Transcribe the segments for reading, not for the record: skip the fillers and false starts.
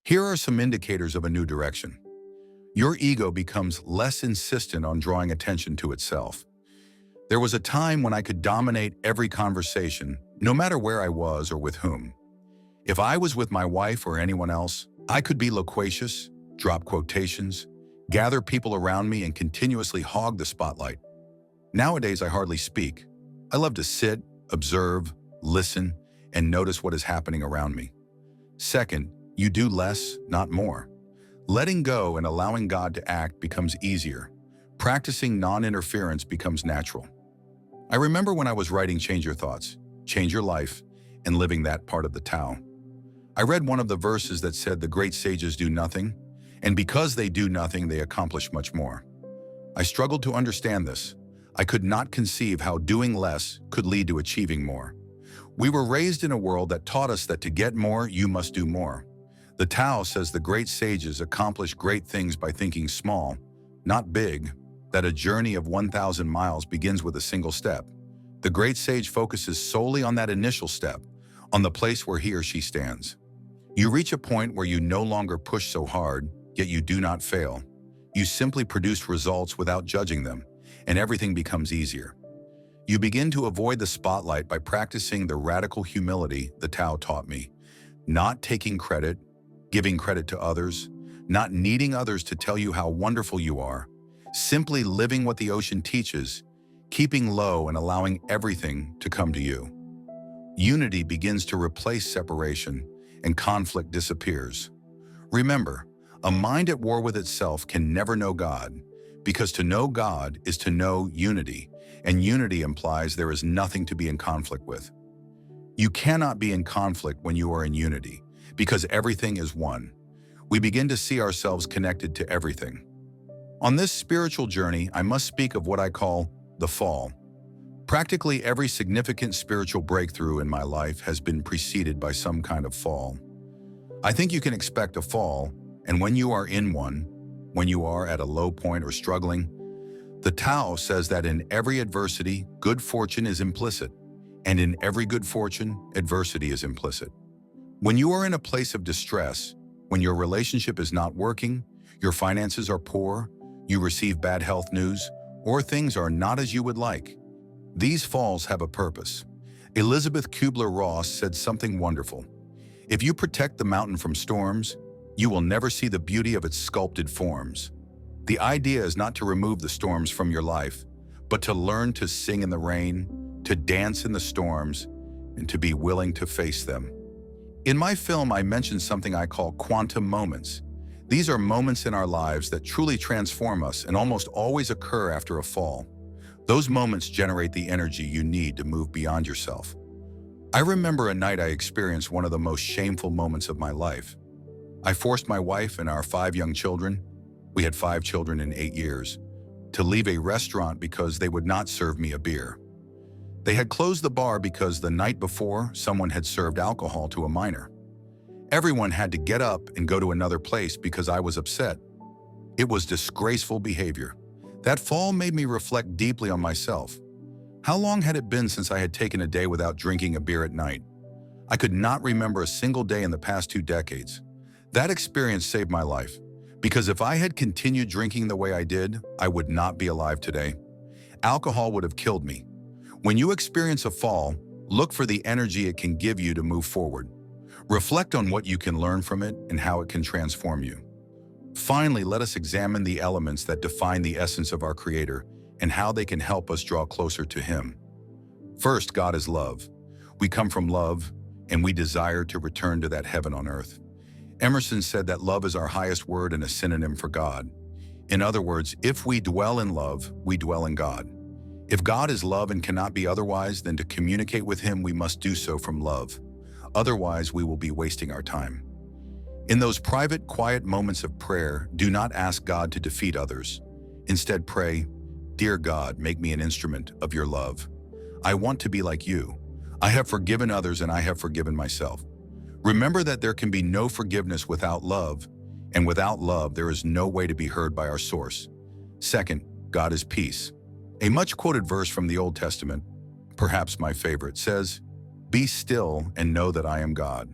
Here are some indicators of a new direction. Your ego becomes less insistent on drawing attention to itself. There was a time when I could dominate every conversation, no matter where I was or with whom. If I was with my wife or anyone else, I could be loquacious, drop quotations, gather people around me and continuously hog the spotlight. Nowadays, I hardly speak. I love to sit, observe, listen, and notice what is happening around me. Second, you do less, not more. Letting go and allowing God to act becomes easier. Practicing non-interference becomes natural. I remember when I was writing Change Your Thoughts, Change Your Life, and living that part of the Tao. I read one of the verses that said the great sages do nothing, and because they do nothing, they accomplish much more. I struggled to understand this. I could not conceive how doing less could lead to achieving more. We were raised in a world that taught us that to get more, you must do more. The Tao says the great sages accomplish great things by thinking small, not big, that a journey of 1,000 miles begins with a single step. The great sage focuses solely on that initial step, on the place where he or she stands. You reach a point where you no longer push so hard, yet you do not fail. You simply produce results without judging them, and everything becomes easier. You begin to avoid the spotlight by practicing the radical humility the Tao taught me, not taking credit, giving credit to others, not needing others to tell you how wonderful you are, simply living what the ocean teaches, keeping low and allowing everything to come to you. Unity begins to replace separation, and conflict disappears. Remember, a mind at war with itself can never know God, because to know God is to know unity, and unity implies there is nothing to be in conflict with. You cannot be in conflict when you are in unity, because everything is one. We begin to see ourselves connected to everything. On this spiritual journey, I must speak of what I call the fall. Practically every significant spiritual breakthrough in my life has been preceded by some kind of fall. I think you can expect a fall, and when you are in one, when you are at a low point or struggling, the Tao says that in every adversity, good fortune is implicit, and in every good fortune, adversity is implicit. When you are in a place of distress, when your relationship is not working, your finances are poor, you receive bad health news, or things are not as you would like, these falls have a purpose. Elizabeth Kubler-Ross said something wonderful. If you protect the mountain from storms, you will never see the beauty of its sculpted forms. The idea is not to remove the storms from your life, but to learn to sing in the rain, to dance in the storms, and to be willing to face them. In my film, I mentioned something I call quantum moments. These are moments in our lives that truly transform us and almost always occur after a fall. Those moments generate the energy you need to move beyond yourself. I remember a night I experienced one of the most shameful moments of my life. I forced my wife and our 5 young children, we had 5 children in 8 years, to leave a restaurant because they would not serve me a beer. They had closed the bar because the night before, someone had served alcohol to a minor. Everyone had to get up and go to another place because I was upset. It was disgraceful behavior. That fall made me reflect deeply on myself. How long had it been since I had taken a day without drinking a beer at night? I could not remember a single day in the past 2 decades. That experience saved my life, because if I had continued drinking the way I did, I would not be alive today. Alcohol would have killed me. When you experience a fall, look for the energy it can give you to move forward. Reflect on what you can learn from it and how it can transform you. Finally, let us examine the elements that define the essence of our Creator and how they can help us draw closer to Him. First, God is love. We come from love, and we desire to return to that heaven on earth. Emerson said that love is our highest word and a synonym for God. In other words, if we dwell in love, we dwell in God. If God is love and cannot be otherwise, then to communicate with Him, we must do so from love. Otherwise, we will be wasting our time. In those private, quiet moments of prayer, do not ask God to defeat others. Instead, pray, "Dear God, make me an instrument of your love. I want to be like you. I have forgiven others and I have forgiven myself." Remember that there can be no forgiveness without love, and without love, there is no way to be heard by our source. Second, God is peace. A much-quoted verse from the Old Testament, perhaps my favorite, says, "Be still and know that I am God."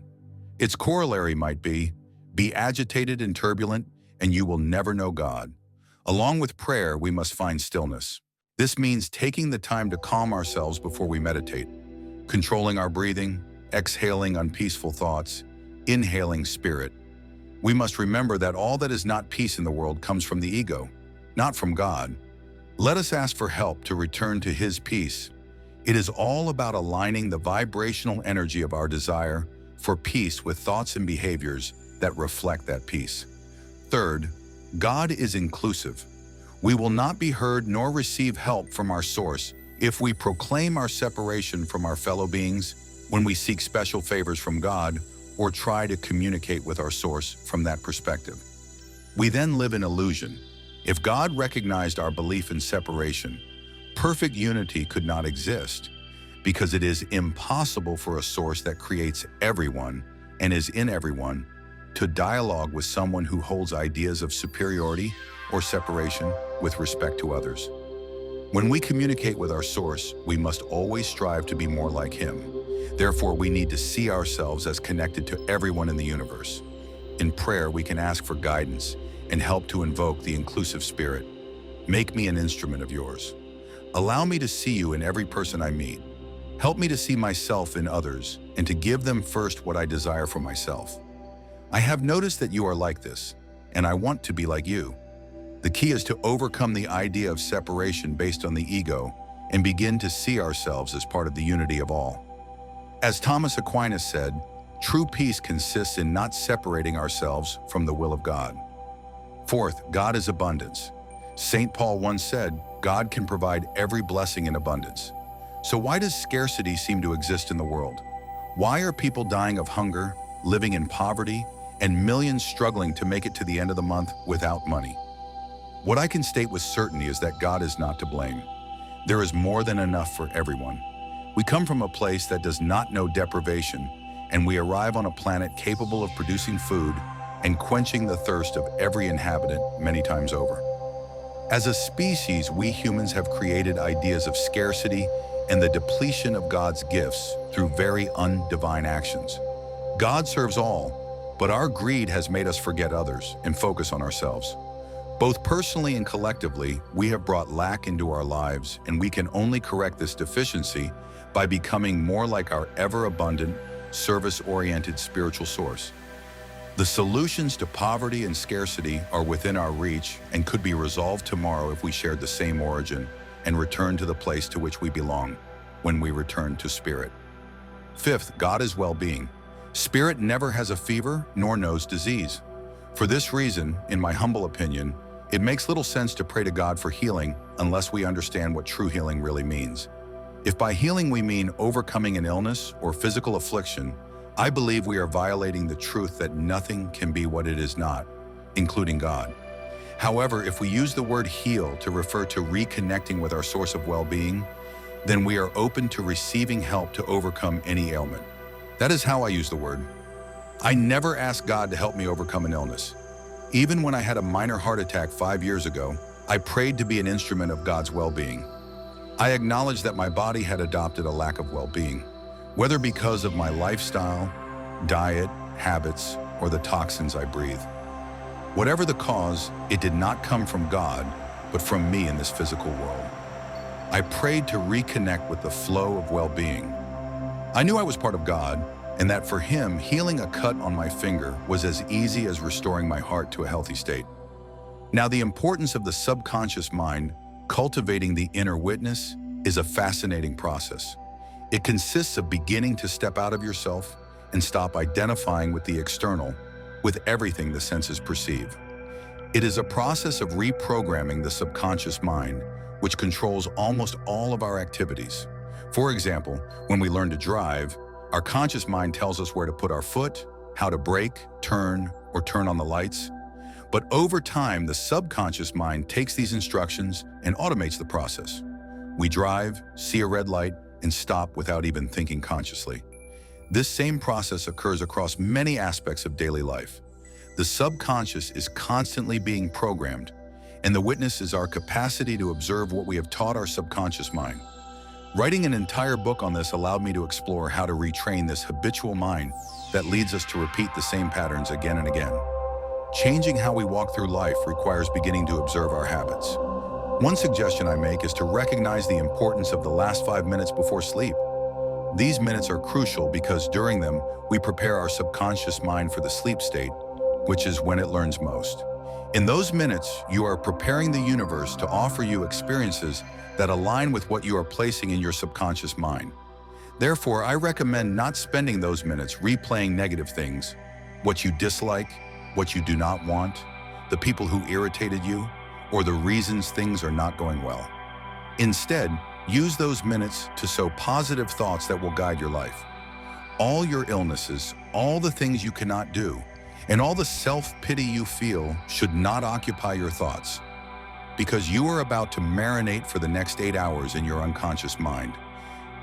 Its corollary might be, Be agitated and turbulent, and you will never know God. Along with prayer, we must find stillness. This means taking the time to calm ourselves before we meditate, controlling our breathing, exhaling unpeaceful thoughts, inhaling spirit. We must remember that all that is not peace in the world comes from the ego, not from God. Let us ask for help to return to His peace. It is all about aligning the vibrational energy of our desire for peace with thoughts and behaviors that reflect that peace. Third, God is inclusive. We will not be heard nor receive help from our source if we proclaim our separation from our fellow beings, when we seek special favors from God, or try to communicate with our source from that perspective. We then live in illusion. If God recognized our belief in separation, perfect unity could not exist, because it is impossible for a source that creates everyone and is in everyone to dialogue with someone who holds ideas of superiority or separation with respect to others. When we communicate with our source, we must always strive to be more like Him. Therefore, we need to see ourselves as connected to everyone in the universe. In prayer, we can ask for guidance and help to invoke the inclusive spirit. Make me an instrument of yours. Allow me to see you in every person I meet. Help me to see myself in others and to give them first what I desire for myself. I have noticed that you are like this, and I want to be like you. The key is to overcome the idea of separation based on the ego and begin to see ourselves as part of the unity of all. As Thomas Aquinas said, true peace consists in not separating ourselves from the will of God. Fourth, God is abundance. St. Paul once said, God can provide every blessing in abundance. So why does scarcity seem to exist in the world? Why are people dying of hunger, living in poverty, and millions struggling to make it to the end of the month without money? What I can state with certainty is that God is not to blame. There is more than enough for everyone. We come from a place that does not know deprivation, and we arrive on a planet capable of producing food and quenching the thirst of every inhabitant many times over. As a species, we humans have created ideas of scarcity and the depletion of God's gifts through very undivine actions. God serves all, but our greed has made us forget others and focus on ourselves. Both personally and collectively, we have brought lack into our lives, and we can only correct this deficiency by becoming more like our ever-abundant, service-oriented spiritual source. The solutions to poverty and scarcity are within our reach and could be resolved tomorrow if we shared the same origin and returned to the place to which we belong when we return to spirit. Fifth, God is well-being. Spirit never has a fever nor knows disease. For this reason, in my humble opinion, it makes little sense to pray to God for healing unless we understand what true healing really means. If by healing we mean overcoming an illness or physical affliction, I believe we are violating the truth that nothing can be what it is not, including God. However, if we use the word heal to refer to reconnecting with our source of well-being, then we are open to receiving help to overcome any ailment. That is how I use the word. I never asked God to help me overcome an illness. Even when I had a minor heart attack 5 years ago, I prayed to be an instrument of God's well-being. I acknowledged that my body had adopted a lack of well-being, whether because of my lifestyle, diet, habits, or the toxins I breathe. Whatever the cause, it did not come from God, but from me in this physical world. I prayed to reconnect with the flow of well-being. I knew I was part of God, and that for Him, healing a cut on my finger was as easy as restoring my heart to a healthy state. Now, the importance of the subconscious mind cultivating the inner witness is a fascinating process. It consists of beginning to step out of yourself and stop identifying with the external, with everything the senses perceive. It is a process of reprogramming the subconscious mind, which controls almost all of our activities. For example, when we learn to drive, our conscious mind tells us where to put our foot, how to brake, turn, or turn on the lights. But over time, the subconscious mind takes these instructions and automates the process. We drive, see a red light, and stop without even thinking consciously. This same process occurs across many aspects of daily life. The subconscious is constantly being programmed, and the witness is our capacity to observe what we have taught our subconscious mind. Writing an entire book on this allowed me to explore how to retrain this habitual mind that leads us to repeat the same patterns again and again. Changing how we walk through life requires beginning to observe our habits. One suggestion I make is to recognize the importance of the last 5 minutes before sleep. These minutes are crucial because during them, we prepare our subconscious mind for the sleep state, which is when it learns most. In those minutes, you are preparing the universe to offer you experiences that align with what you are placing in your subconscious mind. Therefore, I recommend not spending those minutes replaying negative things, what you dislike, what you do not want, the people who irritated you, or the reasons things are not going well. Instead, use those minutes to sow positive thoughts that will guide your life. All your illnesses, all the things you cannot do, and all the self-pity you feel should not occupy your thoughts, because you are about to marinate for the next 8 hours in your unconscious mind,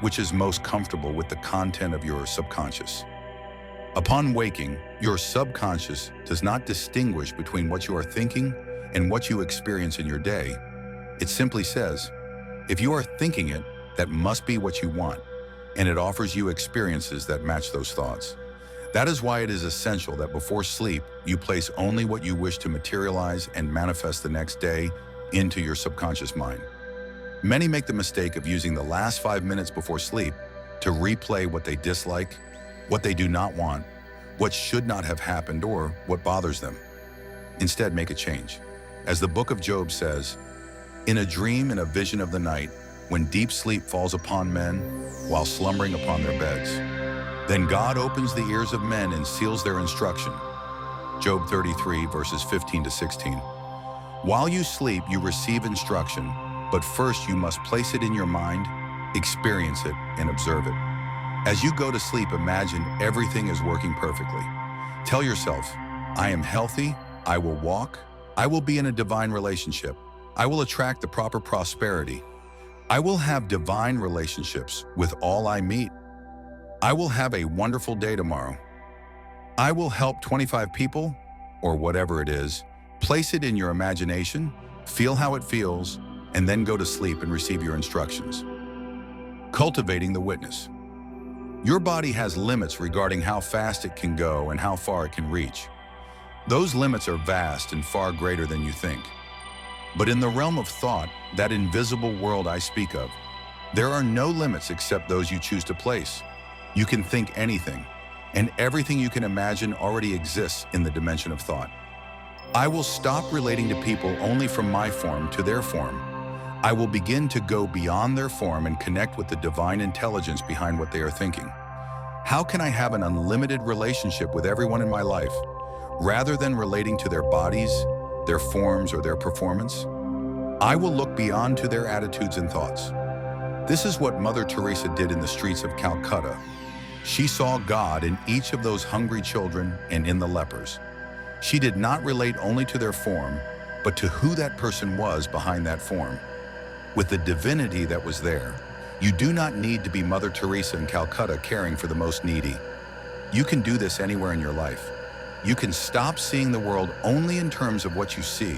which is most comfortable with the content of your subconscious. Upon waking, your subconscious does not distinguish between what you are thinking and what you experience in your day. It simply says, if you are thinking it, that must be what you want, and it offers you experiences that match those thoughts. That is why it is essential that before sleep, you place only what you wish to materialize and manifest the next day into your subconscious mind. Many make the mistake of using the last 5 minutes before sleep to replay what they dislike, what they do not want, what should not have happened, or what bothers them. Instead, make a change. As the book of Job says, in a dream and a vision of the night, when deep sleep falls upon men while slumbering upon their beds, then God opens the ears of men and seals their instruction. Job 33, verses 15 to 16. While you sleep, you receive instruction, but first you must place it in your mind, experience it, and observe it. As you go to sleep, imagine everything is working perfectly. Tell yourself, I am healthy, I will walk, I will be in a divine relationship, I will attract the proper prosperity, I will have divine relationships with all I meet, I will have a wonderful day tomorrow, I will help 25 people, or whatever it is. Place it in your imagination, feel how it feels, and then go to sleep and receive your instructions. Cultivating the witness. Your body has limits regarding how fast it can go and how far it can reach. Those limits are vast and far greater than you think. But in the realm of thought, that invisible world I speak of, there are no limits except those you choose to place. You can think anything, and everything you can imagine already exists in the dimension of thought. I will stop relating to people only from my form to their form. I will begin to go beyond their form and connect with the divine intelligence behind what they are thinking. How can I have an unlimited relationship with everyone in my life, rather than relating to their bodies, their forms, or their performance? I will look beyond to their attitudes and thoughts. This is what Mother Teresa did in the streets of Calcutta. She saw God in each of those hungry children and in the lepers. She did not relate only to their form, but to who that person was behind that form. With the divinity that was there, you do not need to be Mother Teresa in Calcutta caring for the most needy. You can do this anywhere in your life. You can stop seeing the world only in terms of what you see.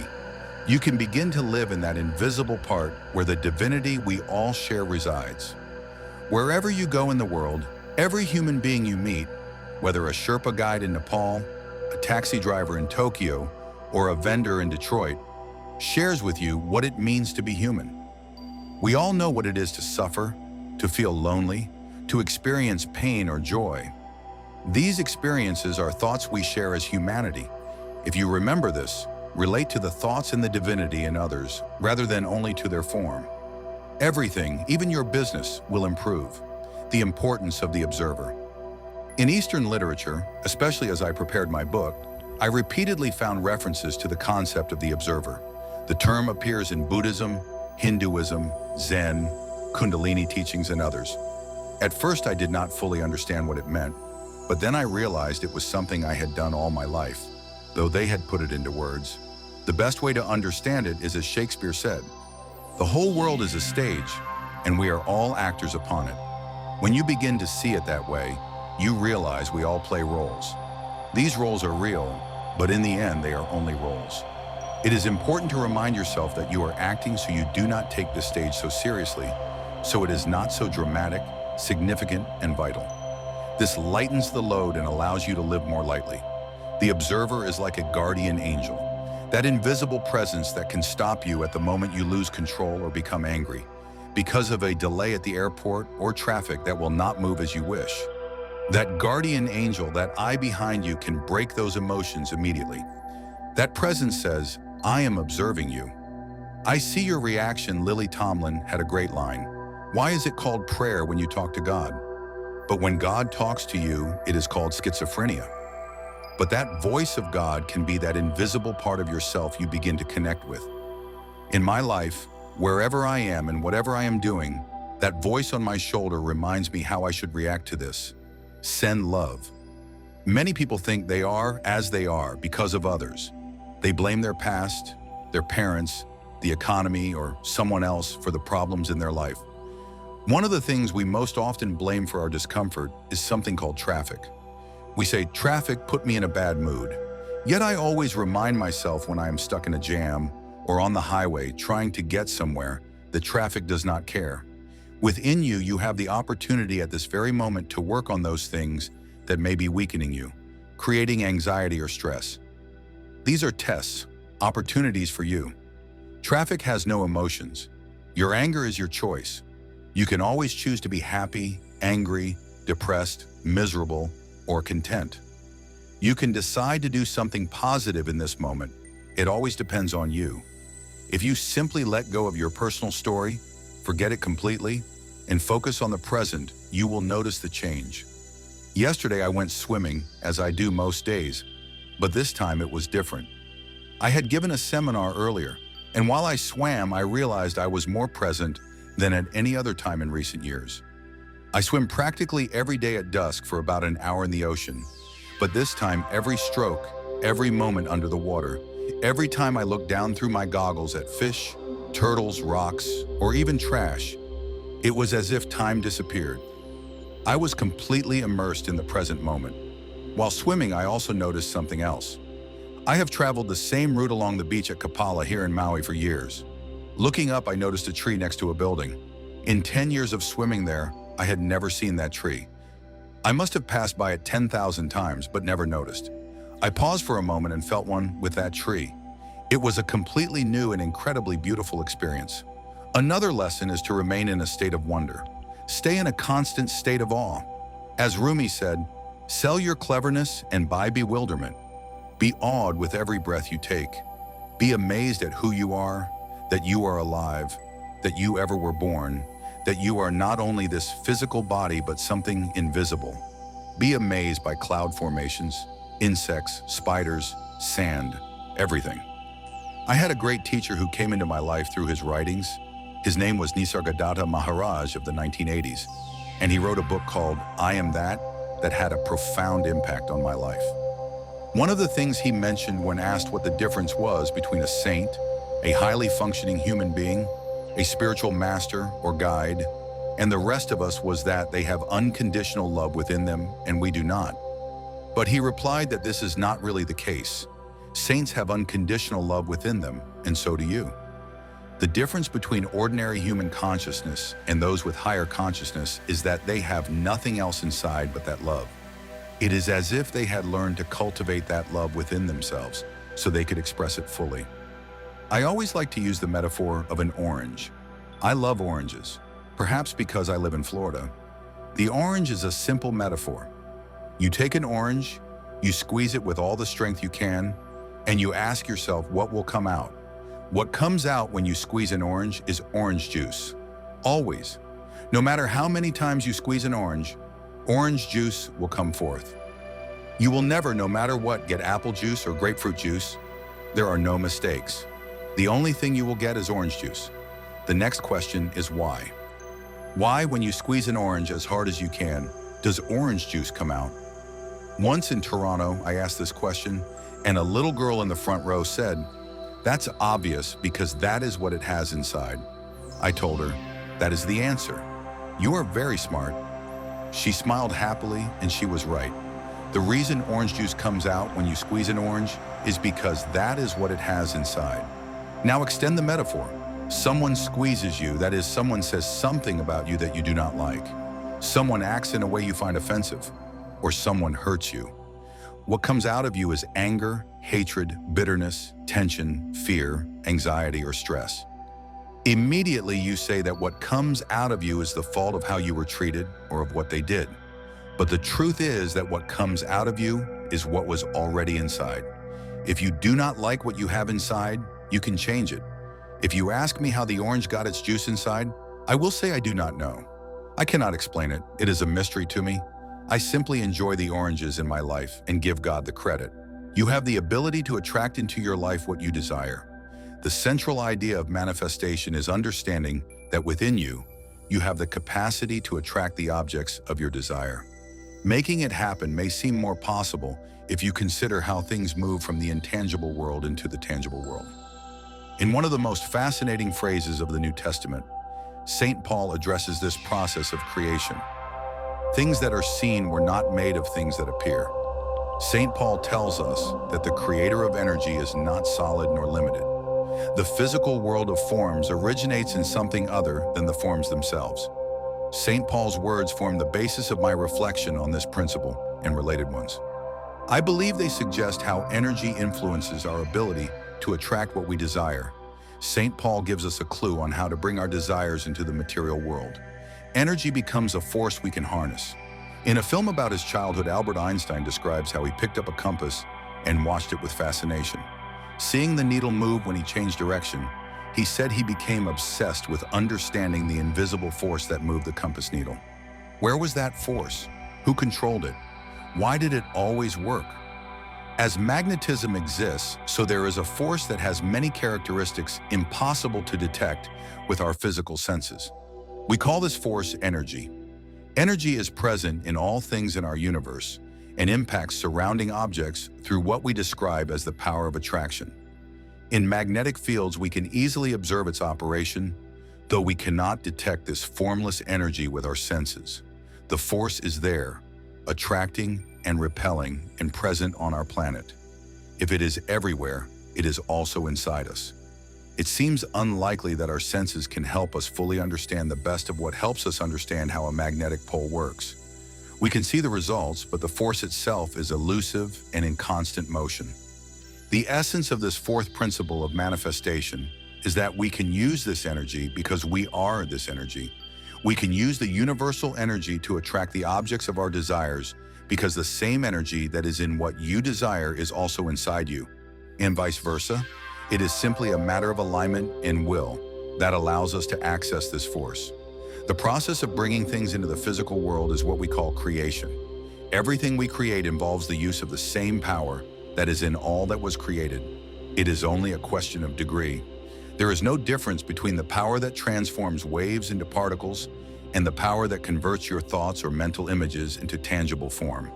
You can begin to live in that invisible part where the divinity we all share resides. Wherever you go in the world, every human being you meet, whether a Sherpa guide in Nepal, a taxi driver in Tokyo, or a vendor in Detroit, shares with you what it means to be human. We all know what it is to suffer, to feel lonely, to experience pain or joy. These experiences are thoughts we share as humanity. If you remember this, relate to the thoughts and the divinity in others rather than only to their form. Everything, even your business, will improve. The importance of the observer. In Eastern literature, especially as I prepared my book, I repeatedly found references to the concept of the observer. The term appears in Buddhism, Hinduism, Zen, Kundalini teachings, and others. At first, I did not fully understand what it meant, but then I realized it was something I had done all my life, though they had put it into words. The best way to understand it is as Shakespeare said, "The whole world is a stage, and we are all actors upon it." When you begin to see it that way, you realize we all play roles. These roles are real, but in the end, they are only roles. It is important to remind yourself that you are acting so you do not take the stage so seriously. so it is not so dramatic, significant, and vital. This lightens the load and allows you to live more lightly. The observer is like a guardian angel, that invisible presence that can stop you at the moment you lose control or become angry, because of a delay at the airport or traffic that will not move as you wish. That guardian angel, that eye behind you, can break those emotions immediately. That presence says, I am observing you. I see your reaction. Lily Tomlin had a great line. Why is it called prayer when you talk to God? But when God talks to you, it is called schizophrenia. But that voice of God can be that invisible part of yourself you begin to connect with. In my life, wherever I am and whatever I am doing, that voice on my shoulder reminds me how I should react to this. Send love. Many people think they are as they are because of others. They blame their past, their parents, the economy, or someone else for the problems in their life. One of the things we most often blame for our discomfort is something called traffic. We say, traffic put me in a bad mood. Yet I always remind myself when I am stuck in a jam or on the highway trying to get somewhere, the traffic does not care. Within you, you have the opportunity at this very moment to work on those things that may be weakening you, creating anxiety or stress. These are tests, opportunities for you. Traffic has no emotions. Your anger is your choice. You can always choose to be happy, angry, depressed, miserable, or content. You can decide to do something positive in this moment. It always depends on you. If you simply let go of your personal story, forget it completely, and focus on the present, you will notice the change. Yesterday I went swimming, as I do most days, but this time it was different. I had given a seminar earlier, and while I swam, I realized I was more present than at any other time in recent years. I swim practically every day at dusk for about an hour in the ocean, but this time every stroke, every moment under the water, every time I looked down through my goggles at fish, turtles, rocks, or even trash, it was as if time disappeared. I was completely immersed in the present moment. While swimming, I also noticed something else. I have traveled the same route along the beach at Kapala here in Maui for years. Looking up, I noticed a tree next to a building. In 10 years of swimming there, I had never seen that tree. I must have passed by it 10,000 times, but never noticed. I paused for a moment and felt one with that tree. It was a completely new and incredibly beautiful experience. Another lesson is to remain in a state of wonder. Stay in a constant state of awe. As Rumi said, sell your cleverness and buy bewilderment. Be awed with every breath you take. Be amazed at who you are, that you are alive, that you ever were born, that you are not only this physical body but something invisible. Be amazed by cloud formations, insects, spiders, sand, everything. I had a great teacher who came into my life through his writings. His name was Nisargadatta Maharaj of the 1980s, and he wrote a book called I Am That had a profound impact on my life. One of the things he mentioned when asked what the difference was between a saint, a highly functioning human being, a spiritual master or guide, and the rest of us was that they have unconditional love within them and we do not. But he replied that this is not really the case. Saints have unconditional love within them, and so do you. The difference between ordinary human consciousness and those with higher consciousness is that they have nothing else inside but that love. It is as if they had learned to cultivate that love within themselves so they could express it fully. I always like to use the metaphor of an orange. I love oranges, perhaps because I live in Florida. The orange is a simple metaphor. You take an orange, you squeeze it with all the strength you can, and you ask yourself what will come out. What comes out when you squeeze an orange is orange juice. Always. No matter how many times you squeeze an orange juice will come forth. You will never, no matter what, get apple juice or grapefruit juice. There are no mistakes. The only thing you will get is orange juice. The next question is why? Why, when you squeeze an orange as hard as you can, does orange juice come out? Once in Toronto, I asked this question, and a little girl in the front row said, "That's obvious because that is what it has inside." I told her, "That is the answer. You are very smart." She smiled happily, and she was right. The reason orange juice comes out when you squeeze an orange is because that is what it has inside. Now extend the metaphor. Someone squeezes you, that is, someone says something about you that you do not like. Someone acts in a way you find offensive, or someone hurts you. What comes out of you is anger, hatred, bitterness, tension, fear, anxiety, or stress. Immediately you say that what comes out of you is the fault of how you were treated or of what they did. But the truth is that what comes out of you is what was already inside. If you do not like what you have inside, you can change it. If you ask me how the orange got its juice inside, I will say I do not know. I cannot explain it. It is a mystery to me. I simply enjoy the oranges in my life and give God the credit. You have the ability to attract into your life what you desire. The central idea of manifestation is understanding that within you, you have the capacity to attract the objects of your desire. Making it happen may seem more possible if you consider how things move from the intangible world into the tangible world. In one of the most fascinating phrases of the New Testament, St. Paul addresses this process of creation. Things that are seen were not made of things that appear. St. Paul tells us that the creator of energy is not solid nor limited. The physical world of forms originates in something other than the forms themselves. St. Paul's words form the basis of my reflection on this principle and related ones. I believe they suggest how energy influences our ability to attract what we desire. St. Paul gives us a clue on how to bring our desires into the material world. Energy becomes a force we can harness. In a film about his childhood, Albert Einstein describes how he picked up a compass and watched it with fascination. Seeing the needle move when he changed direction, he said he became obsessed with understanding the invisible force that moved the compass needle. Where was that force? Who controlled it? Why did it always work? As magnetism exists, so there is a force that has many characteristics impossible to detect with our physical senses. We call this force energy. Energy is present in all things in our universe and impacts surrounding objects through what we describe as the power of attraction. In magnetic fields, we can easily observe its operation, though we cannot detect this formless energy with our senses. The force is there, attracting and repelling and present on our planet. If it is everywhere, it is also inside us. It seems unlikely that our senses can help us fully understand the best of what helps us understand how a magnetic pole works. We can see the results, but the force itself is elusive and in constant motion. The essence of this fourth principle of manifestation is that we can use this energy because we are this energy. We can use the universal energy to attract the objects of our desires because the same energy that is in what you desire is also inside you, and vice versa. It is simply a matter of alignment and will that allows us to access this force. The process of bringing things into the physical world is what we call creation. Everything we create involves the use of the same power that is in all that was created. It is only a question of degree. There is no difference between the power that transforms waves into particles and the power that converts your thoughts or mental images into tangible form.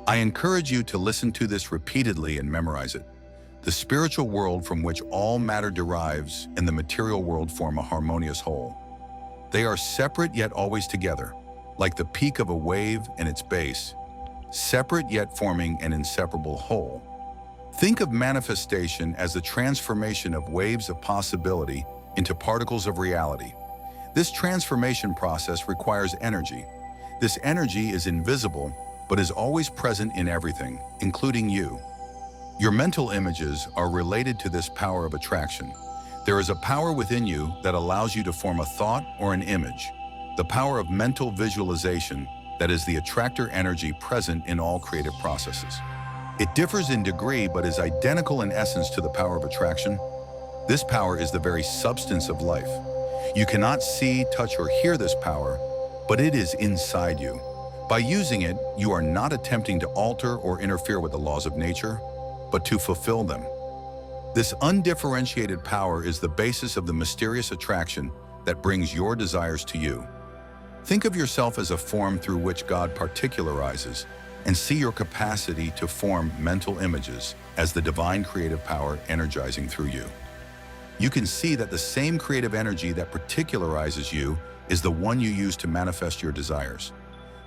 I encourage you to listen to this repeatedly and memorize it. The spiritual world from which all matter derives and the material world form a harmonious whole. They are separate yet always together, like the peak of a wave and its base, separate yet forming an inseparable whole. Think of manifestation as the transformation of waves of possibility into particles of reality. This transformation process requires energy. This energy is invisible, but is always present in everything, including you. Your mental images are related to this power of attraction. There is a power within you that allows you to form a thought or an image. The power of mental visualization that is the attractor energy present in all creative processes. It differs in degree but is identical in essence to the power of attraction. This power is the very substance of life. You cannot see, touch, or hear this power, but it is inside you. By using it, you are not attempting to alter or interfere with the laws of nature, but to fulfill them. This undifferentiated power is the basis of the mysterious attraction that brings your desires to you. Think of yourself as a form through which God particularizes, and see your capacity to form mental images as the divine creative power energizing through you. You can see that the same creative energy that particularizes you is the one you use to manifest your desires.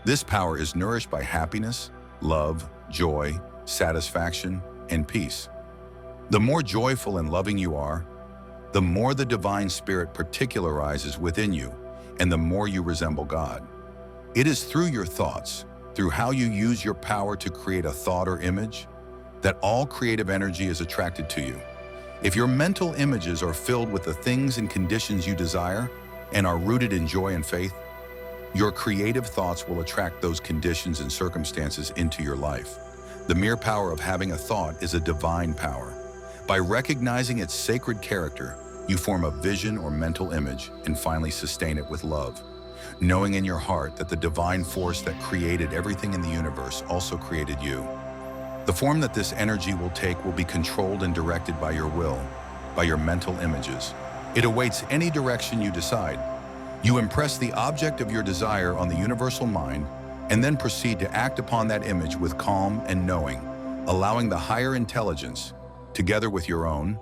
This power is nourished by happiness, love, joy, satisfaction, and peace. The more joyful and loving you are, the more the divine spirit particularizes within you, and the more you resemble God. It is through your thoughts, through how you use your power to create a thought or image, that all creative energy is attracted to you. If your mental images are filled with the things and conditions you desire and are rooted in joy and faith, your creative thoughts will attract those conditions and circumstances into your life. The mere power of having a thought is a divine power. By recognizing its sacred character, you form a vision or mental image and finally sustain it with love, knowing in your heart that the divine force that created everything in the universe also created you. The form that this energy will take will be controlled and directed by your will, by your mental images. It awaits any direction you decide. You impress the object of your desire on the universal mind and then proceed to act upon that image with calm and knowing, allowing the higher intelligence, together with your own,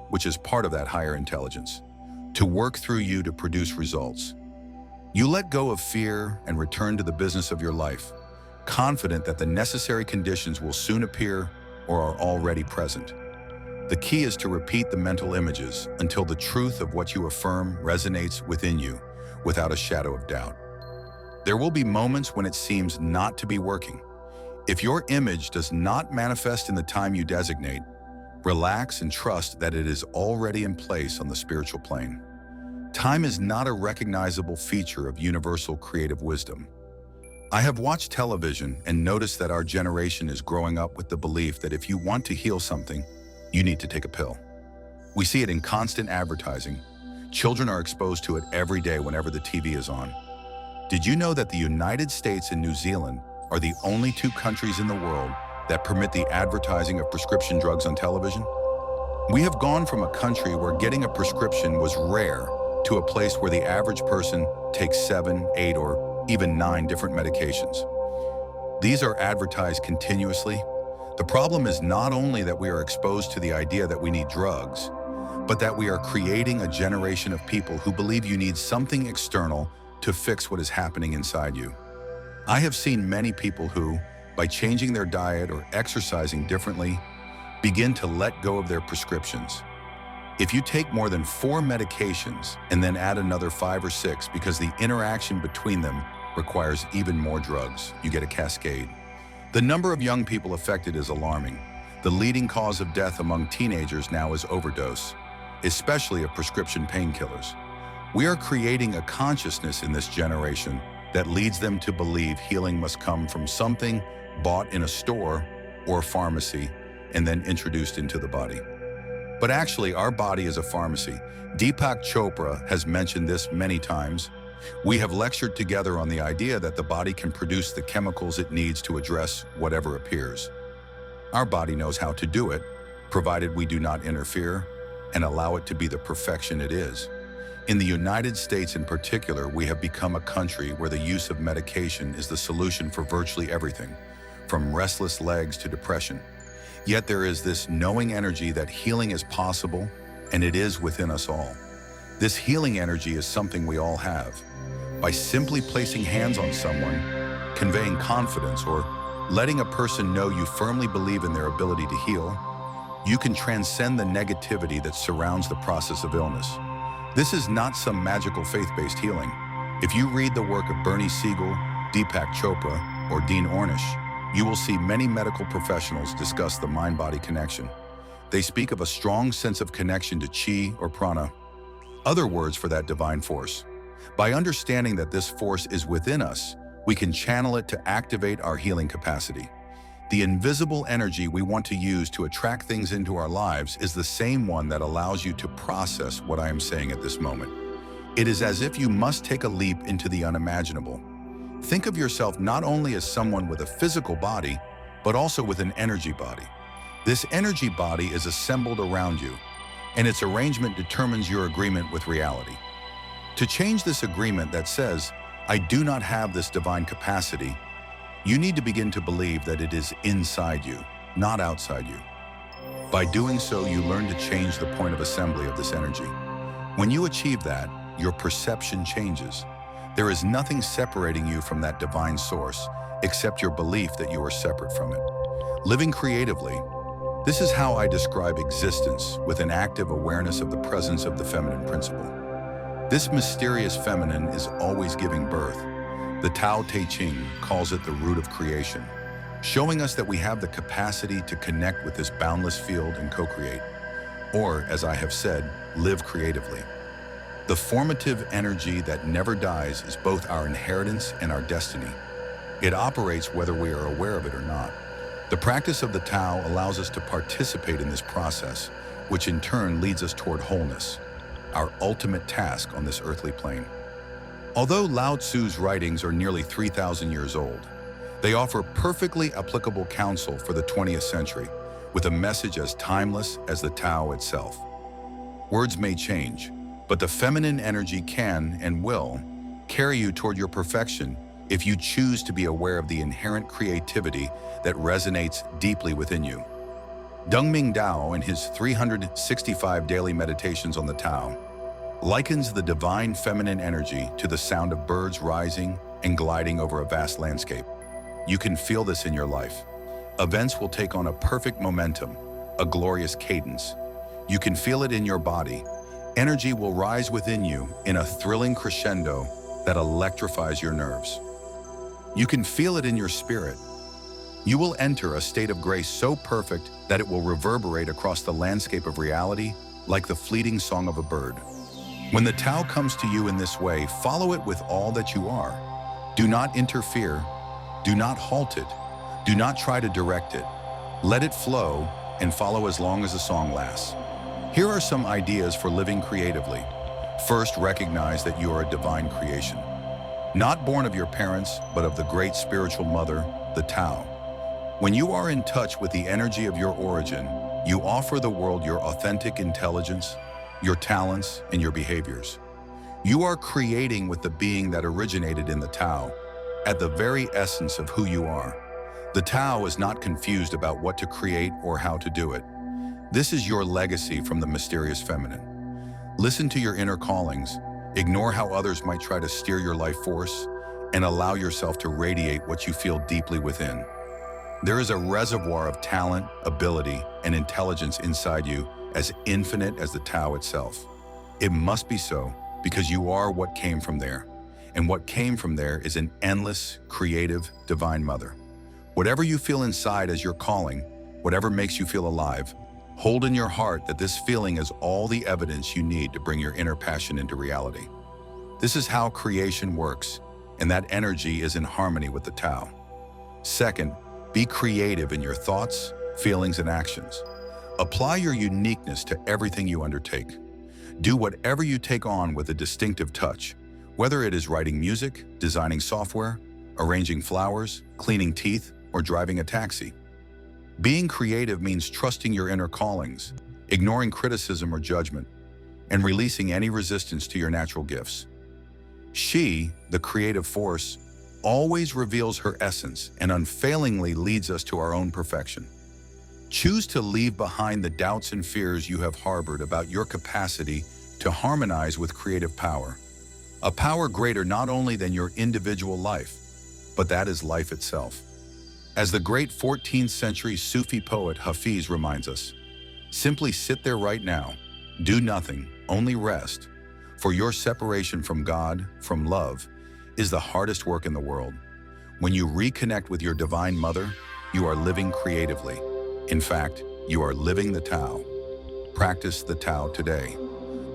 which is part of that higher intelligence, to work through you to produce results. You let go of fear and return to the business of your life, confident that the necessary conditions will soon appear or are already present. The key is to repeat the mental images until the truth of what you affirm resonates within you without a shadow of doubt. There will be moments when it seems not to be working. If your image does not manifest in the time you designate, relax and trust that it is already in place on the spiritual plane. Time is not a recognizable feature of universal creative wisdom. I have watched television and noticed that our generation is growing up with the belief that if you want to heal something, you need to take a pill. We see it in constant advertising. Children are exposed to it every day whenever the TV is on. Did you know that the United States and New Zealand are the only two countries in the world that permit the advertising of prescription drugs on television? We have gone from a country where getting a prescription was rare to a place where the average person takes 7, 8, or even 9 different medications. These are advertised continuously. The problem is not only that we are exposed to the idea that we need drugs, but that we are creating a generation of people who believe you need something external to fix what is happening inside you. I have seen many people who, by changing their diet or exercising differently, begin to let go of their prescriptions. If you take more than 4 medications and then add another 5 or 6 because the interaction between them requires even more drugs, you get a cascade. The number of young people affected is alarming. The leading cause of death among teenagers now is overdose, especially of prescription painkillers. We are creating a consciousness in this generation that leads them to believe healing must come from something bought in a store or pharmacy and then introduced into the body. But actually, our body is a pharmacy. Deepak Chopra has mentioned this many times. We have lectured together on the idea that the body can produce the chemicals it needs to address whatever appears. Our body knows how to do it, provided we do not interfere and allow it to be the perfection it is. In the United States in particular, we have become a country where the use of medication is the solution for virtually everything, from restless legs to depression. Yet there is this knowing energy that healing is possible, and it is within us all. This healing energy is something we all have. By simply placing hands on someone, conveying confidence, or letting a person know you firmly believe in their ability to heal, you can transcend the negativity that surrounds the process of illness. This is not some magical faith-based healing. If you read the work of Bernie Siegel, Deepak Chopra, or Dean Ornish, you will see many medical professionals discuss the mind-body connection. They speak of a strong sense of connection to chi or prana, other words for that divine force. By understanding that this force is within us, we can channel it to activate our healing capacity. The invisible energy we want to use to attract things into our lives is the same one that allows you to process what I am saying at this moment. It is as if you must take a leap into the unimaginable. Think of yourself not only as someone with a physical body, but also with an energy body. This energy body is assembled around you, and its arrangement determines your agreement with reality. To change this agreement that says, I do not have this divine capacity, you need to begin to believe that it is inside you, not outside you. By doing so, you learn to change the point of assembly of this energy. When you achieve that, your perception changes. There is nothing separating you from that divine source, except your belief that you are separate from it. Living creatively, This is how I describe existence with an active awareness of the presence of the feminine principle. This mysterious feminine is always giving birth. The Tao Te Ching calls it the root of creation, showing us that we have the capacity to connect with this boundless field and co-create, or, as I have said, live creatively. The formative energy that never dies is both our inheritance and our destiny. It operates whether we are aware of it or not. The practice of the Tao allows us to participate in this process, which in turn leads us toward wholeness, our ultimate task on this earthly plane. Although Lao Tzu's writings are nearly 3,000 years old, they offer perfectly applicable counsel for the 20th century, with a message as timeless as the Tao itself. Words may change, but the feminine energy can and will carry you toward your perfection if you choose to be aware of the inherent creativity that resonates deeply within you. Dongming Dao, in his 365 daily meditations on the Tao, likens the divine feminine energy to the sound of birds rising and gliding over a vast landscape. You can feel this in your life. Events will take on a perfect momentum, a glorious cadence. You can feel it in your body. Energy will rise within you in a thrilling crescendo that electrifies your nerves. You can feel it in your spirit. You will enter a state of grace so perfect that it will reverberate across the landscape of reality like the fleeting song of a bird. When the Tao comes to you in this way, follow it with all that you are. Do not interfere. Do not halt it. Do not try to direct it. Let it flow and follow as long as the song lasts. Here are some ideas for living creatively. First, recognize that you are a divine creation. Not born of your parents, but of the great spiritual mother, the Tao. When you are in touch with the energy of your origin, you offer the world your authentic intelligence, your talents, and your behaviors. You are creating with the being that originated in the Tao, at the very essence of who you are. The Tao is not confused about what to create or how to do it. This is your legacy from the mysterious feminine. Listen to your inner callings, ignore how others might try to steer your life force, and allow yourself to radiate what you feel deeply within. There is a reservoir of talent, ability, and intelligence inside you as infinite as the Tao itself. It must be so because you are what came from there, and what came from there is an endless, creative, divine mother. Whatever you feel inside as your calling, whatever makes you feel alive, hold in your heart that this feeling is all the evidence you need to bring your inner passion into reality. This is how creation works, and that energy is in harmony with the Tao. Second, be creative in your thoughts, feelings, and actions. Apply your uniqueness to everything you undertake. Do whatever you take on with a distinctive touch, whether it is writing music, designing software, arranging flowers, cleaning teeth, or driving a taxi. Being creative means trusting your inner callings, ignoring criticism or judgment, and releasing any resistance to your natural gifts. She, the creative force, always reveals her essence and unfailingly leads us to our own perfection. Choose to leave behind the doubts and fears you have harbored about your capacity to harmonize with creative power. A power greater not only than your individual life, but that is life itself. As the great 14th century Sufi poet Hafiz reminds us, simply sit there right now, do nothing, only rest, for your separation from God, from love, is the hardest work in the world. When you reconnect with your divine mother, you are living creatively. In fact, you are living the Tao. Practice the Tao today.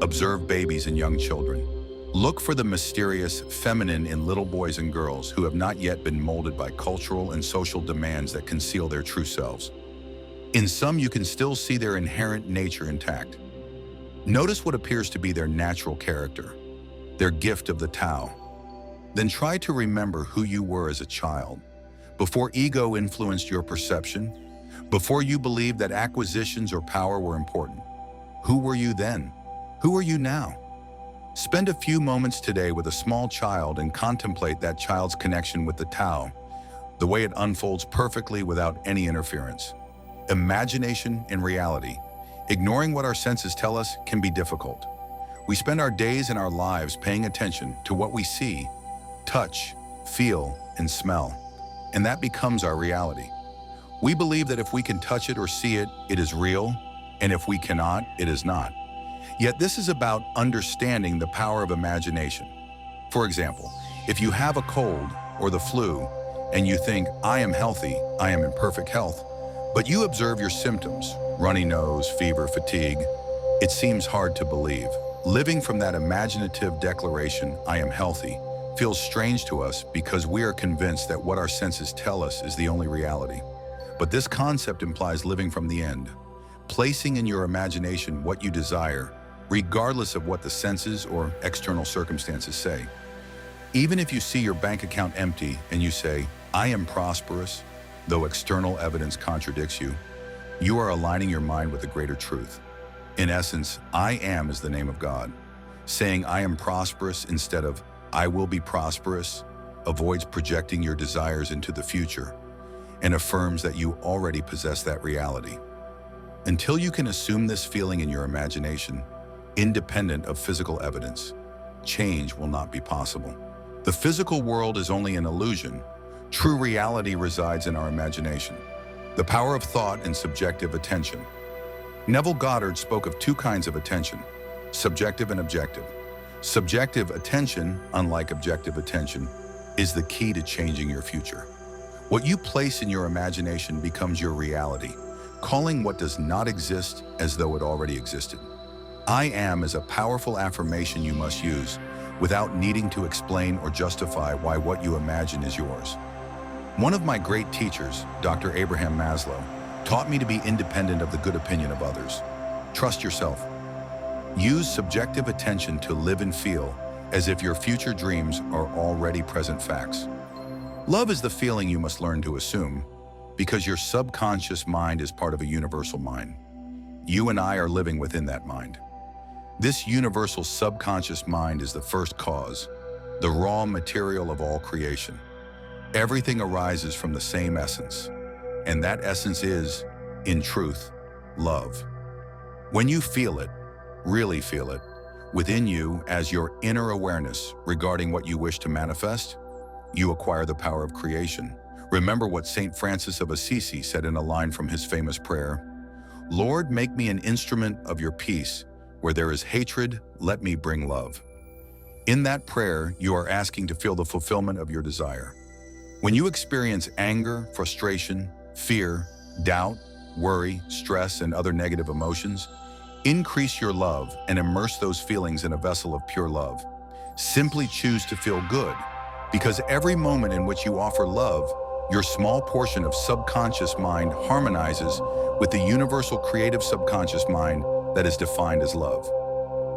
Observe babies and young children. Look for the mysterious feminine in little boys and girls who have not yet been molded by cultural and social demands that conceal their true selves. In some, you can still see their inherent nature intact. Notice what appears to be their natural character, their gift of the Tao. Then try to remember who you were as a child, before ego influenced your perception, before you believed that acquisitions or power were important. Who were you then? Who are you now? Spend a few moments today with a small child and contemplate that child's connection with the Tao, the way it unfolds perfectly without any interference. Imagination and reality. Ignoring what our senses tell us can be difficult. We spend our days and our lives paying attention to what we see, touch, feel, and smell, and that becomes our reality. We believe that if we can touch it or see it, it is real, and if we cannot, it is not. Yet this is about understanding the power of imagination. For example, if you have a cold or the flu, and you think, I am healthy, I am in perfect health, but you observe your symptoms, runny nose, fever, fatigue, it seems hard to believe. Living from that imaginative declaration, I am healthy, feels strange to us because we are convinced that what our senses tell us is the only reality. But this concept implies living from the end, placing in your imagination what you desire, regardless of what the senses or external circumstances say. Even if you see your bank account empty and you say, I am prosperous, though external evidence contradicts you, you are aligning your mind with a greater truth. In essence, I am is the name of God. Saying I am prosperous instead of I will be prosperous avoids projecting your desires into the future and affirms that you already possess that reality. Until you can assume this feeling in your imagination, independent of physical evidence, change will not be possible. The physical world is only an illusion. True reality resides in our imagination. The power of thought and subjective attention. Neville Goddard spoke of two kinds of attention, subjective and objective. Subjective attention, unlike objective attention, is the key to changing your future. What you place in your imagination becomes your reality, calling what does not exist as though it already existed. I am is a powerful affirmation you must use without needing to explain or justify why what you imagine is yours. One of my great teachers, Dr. Abraham Maslow, taught me to be independent of the good opinion of others. Trust yourself. Use subjective attention to live and feel as if your future dreams are already present facts. Love is the feeling you must learn to assume because your subconscious mind is part of a universal mind. You and I are living within that mind. This universal subconscious mind is the first cause, the raw material of all creation. Everything arises from the same essence, and that essence is, in truth, love. When you feel it, really feel it, within you as your inner awareness regarding what you wish to manifest, you acquire the power of creation. Remember what Saint Francis of Assisi said in a line from his famous prayer, Lord, make me an instrument of your peace. Where there is hatred, let me bring love. In that prayer, you are asking to feel the fulfillment of your desire. When you experience anger, frustration, fear, doubt, worry, stress, and other negative emotions, increase your love and immerse those feelings in a vessel of pure love. Simply choose to feel good, because every moment in which you offer love, your small portion of subconscious mind harmonizes with the universal creative subconscious mind that is defined as love.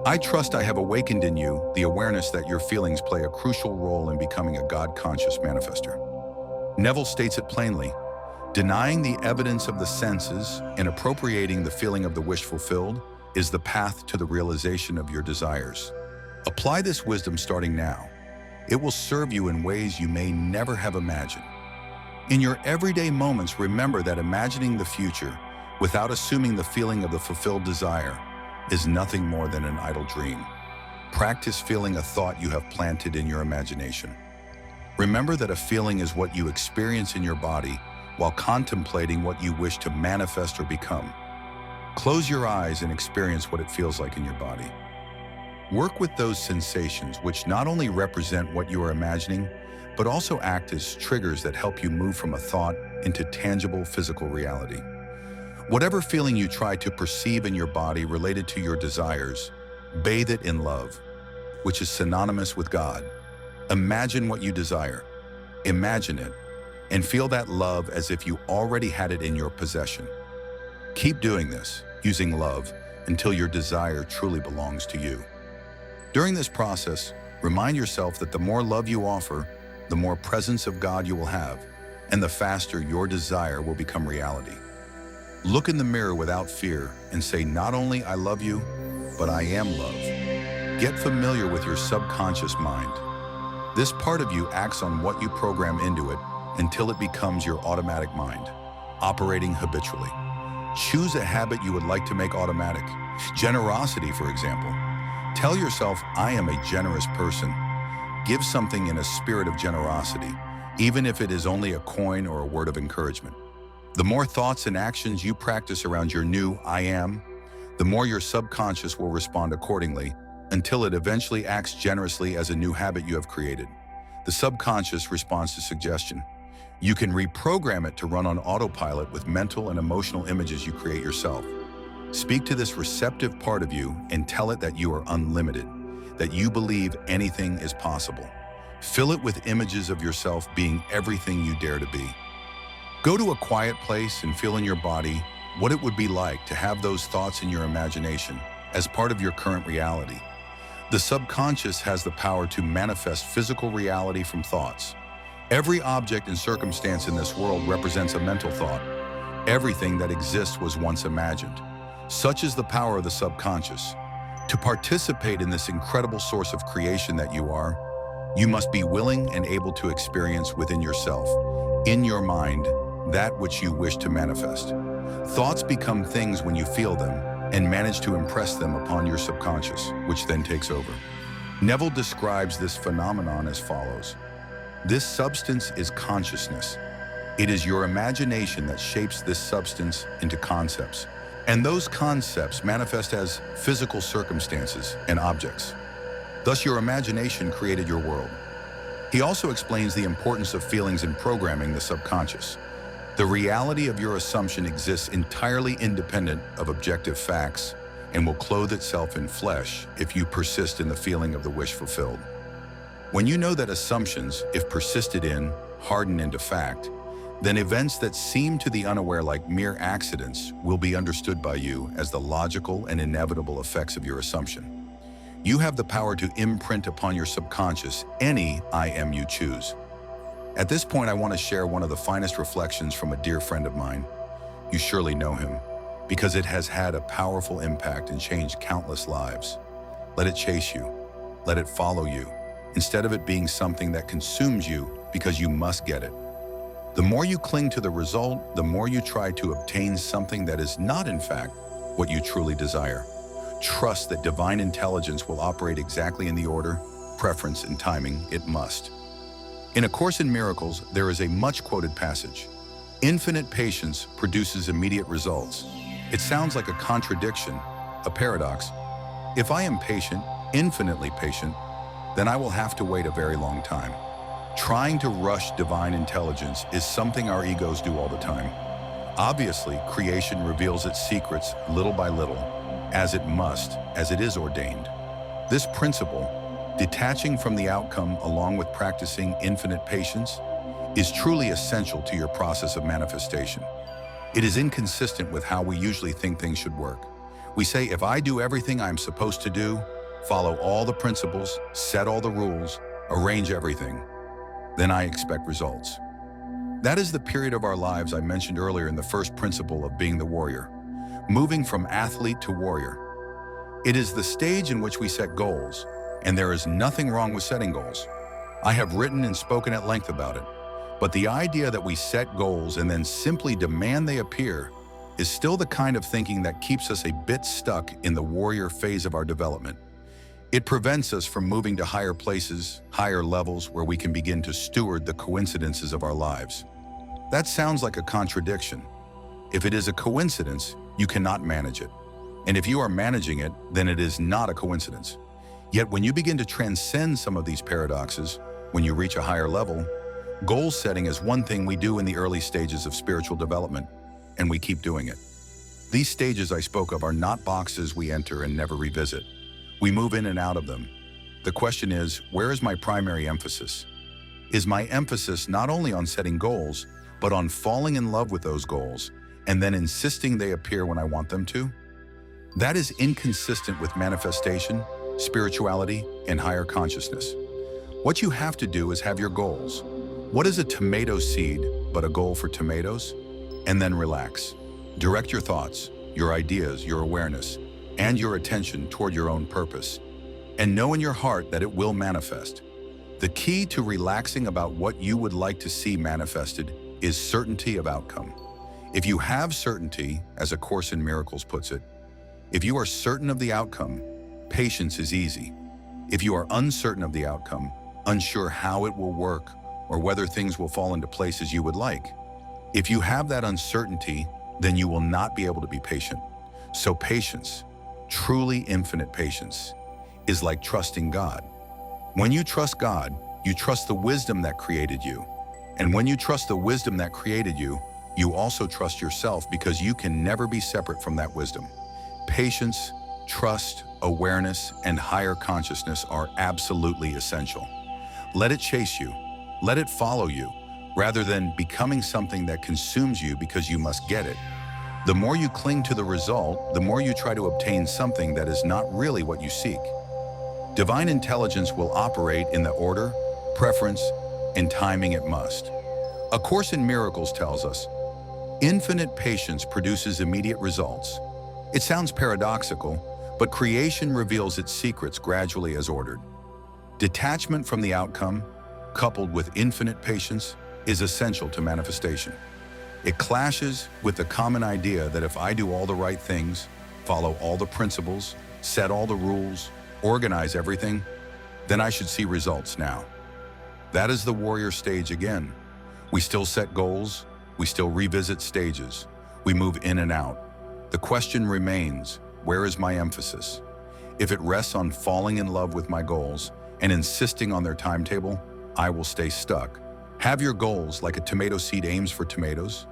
I trust I have awakened in you the awareness that your feelings play a crucial role in becoming a God-conscious manifester. Neville states it plainly, denying the evidence of the senses and appropriating the feeling of the wish fulfilled is the path to the realization of your desires. Apply this wisdom starting now. It will serve you in ways you may never have imagined. In your everyday moments, remember that imagining the future without assuming the feeling of the fulfilled desire is nothing more than an idle dream. Practice feeling a thought you have planted in your imagination. Remember that a feeling is what you experience in your body while contemplating what you wish to manifest or become. Close your eyes and experience what it feels like in your body. Work with those sensations which not only represent what you are imagining, but also act as triggers that help you move from a thought into tangible physical reality. Whatever feeling you try to perceive in your body related to your desires, bathe it in love, which is synonymous with God. Imagine what you desire. Imagine it, and feel that love as if you already had it in your possession. Keep doing this, using love, until your desire truly belongs to you. During this process, remind yourself that the more love you offer, the more presence of God you will have, and the faster your desire will become reality. Look in the mirror without fear and say, not only I love you, but I am love. Get familiar with your subconscious mind. This part of you acts on what you program into it until it becomes your automatic mind, operating habitually. Choose a habit you would like to make automatic. Generosity, for example. Tell yourself, I am a generous person. Give something in a spirit of generosity, even if it is only a coin or a word of encouragement. The more thoughts and actions you practice around your new I am, the more your subconscious will respond accordingly until it eventually acts generously as a new habit you have created. The subconscious responds to suggestion. You can reprogram it to run on autopilot with mental and emotional images you create yourself. Speak to this receptive part of you and tell it that you are unlimited, that you believe anything is possible. Fill it with images of yourself being everything you dare to be. Go to a quiet place and feel in your body what it would be like to have those thoughts in your imagination as part of your current reality. The subconscious has the power to manifest physical reality from thoughts. Every object and circumstance in this world represents a mental thought. Everything that exists was once imagined. Such is the power of the subconscious. To participate in this incredible source of creation that you are, you must be willing and able to experience within yourself, in your mind, that which you wish to manifest. Thoughts become things when you feel them and manage to impress them upon your subconscious, which then takes over. Neville describes this phenomenon as follows. This substance is consciousness. It is your imagination that shapes this substance into concepts, and those concepts manifest as physical circumstances and objects. Thus, your imagination created your world. He also explains the importance of feelings in programming the subconscious. The reality of your assumption exists entirely independent of objective facts and will clothe itself in flesh if you persist in the feeling of the wish fulfilled. When you know that assumptions, if persisted in, harden into fact, then events that seem to the unaware like mere accidents will be understood by you as the logical and inevitable effects of your assumption. You have the power to imprint upon your subconscious any I am you choose. At this point, I want to share one of the finest reflections from a dear friend of mine. You surely know him, because it has had a powerful impact and changed countless lives. Let it chase you. Let it follow you, instead of it being something that consumes you because you must get it. The more you cling to the result, the more you try to obtain something that is not, in fact, what you truly desire. Trust that divine intelligence will operate exactly in the order, preference, and timing it must. In A Course in Miracles, there is a much-quoted passage. Infinite patience produces immediate results. It sounds like a contradiction, a paradox. If I am patient, infinitely patient, then I will have to wait a very long time. Trying to rush divine intelligence is something our egos do all the time. Obviously, creation reveals its secrets little by little, as it must, as it is ordained. This principle, detaching from the outcome along with practicing infinite patience, is truly essential to your process of manifestation. It is inconsistent with how we usually think things should work. We say, if I do everything I'm supposed to do, follow all the principles, set all the rules, arrange everything, then I expect results. That is the period of our lives I mentioned earlier in the first principle of being the warrior, moving from athlete to warrior. It is the stage in which we set goals, and there is nothing wrong with setting goals. I have written and spoken at length about it, but the idea that we set goals and then simply demand they appear is still the kind of thinking that keeps us a bit stuck in the warrior phase of our development. It prevents us from moving to higher places, higher levels where we can begin to steward the coincidences of our lives. That sounds like a contradiction. If it is a coincidence, you cannot manage it. And if you are managing it, then it is not a coincidence. Yet when you begin to transcend some of these paradoxes, when you reach a higher level, goal setting is one thing we do in the early stages of spiritual development, and we keep doing it. These stages I spoke of are not boxes we enter and never revisit. We move in and out of them. The question is, where is my primary emphasis? Is my emphasis not only on setting goals, but on falling in love with those goals and then insisting they appear when I want them to? That is inconsistent with manifestation, spirituality, and higher consciousness. What you have to do is have your goals. What is a tomato seed but a goal for tomatoes? And then relax. Direct your thoughts, your ideas, your awareness, and your attention toward your own purpose, and know in your heart that it will manifest. The key to relaxing about what you would like to see manifested is certainty of outcome. If you have certainty, as A Course in Miracles puts it, if you are certain of the outcome, patience is easy. If you are uncertain of the outcome, unsure how it will work or whether things will fall into place as you would like, If you have that uncertainty, then you will not be able to be patient. So patience, truly infinite patience, is like trusting God. When you trust God, you trust the wisdom that created you. And when you trust the wisdom that created you, you also trust yourself because you can never be separate from that wisdom. Patience, trust, awareness, and higher consciousness are absolutely essential. Let it chase you. Let it follow you, rather than becoming something that consumes you because you must get it. The more you cling to the result, the more you try to obtain something that is not really what you seek. Divine intelligence will operate in the order, preference, and timing it must. A Course in Miracles tells us, infinite patience produces immediate results. It sounds paradoxical, but creation reveals its secrets gradually as ordered. Detachment from the outcome, coupled with infinite patience, is essential to manifestation. It clashes with the common idea that if I do all the right things, follow all the principles, set all the rules, organize everything, then I should see results now. That is the warrior stage again. We still set goals, we still revisit stages, we move in and out. The question remains, where is my emphasis? If it rests on falling in love with my goals and insisting on their timetable, I will stay stuck. Have your goals like a tomato seed aims for tomatoes.